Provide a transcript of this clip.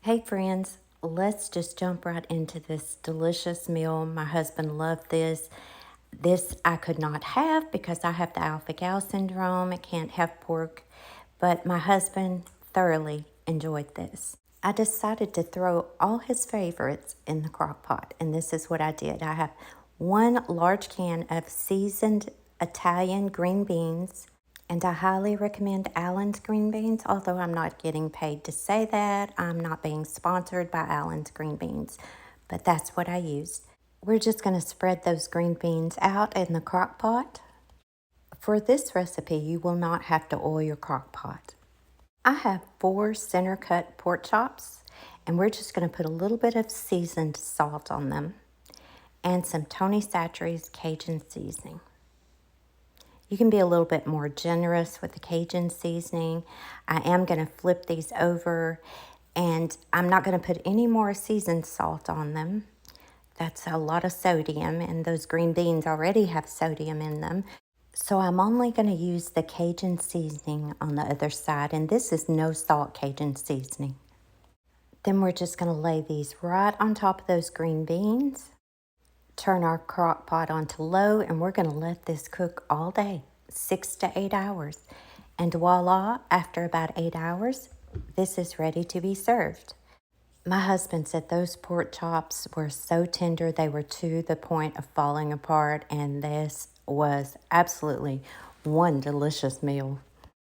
Hey friends, let's just jump right into this delicious meal. My husband loved this. This I could not have because I have the alpha gal syndrome. I can't have pork, but my husband thoroughly enjoyed this. I decided to throw all his favorites in the crock pot, and this is what I did. I have one large can of seasoned Italian green beans, and I highly recommend Allen's green beans, although I'm not getting paid to say that. I'm not being sponsored by Allen's green beans, but that's what I used. We're just going to spread those green beans out in the crock pot. For this recipe, you will not have to oil your crock pot. I have 4 center cut pork chops, and we're just going to put a little bit of seasoned salt on them and some Tony Chachere's Cajun seasoning. You can be a little bit more generous with the Cajun seasoning. I am going to flip these over, and I'm not going to put any more seasoned salt on them. That's a lot of sodium, and those green beans already have sodium in them. So I'm only going to use the Cajun seasoning on the other side, and this is no salt Cajun seasoning. Then we're just going to lay these right on top of those green beans. Turn our crock pot onto low, and we're going to let this cook all day, 6 to 8 hours. And voila, after about 8 hours, this is ready to be served. My husband said those pork chops were so tender they were to the point of falling apart, and this was absolutely one delicious meal.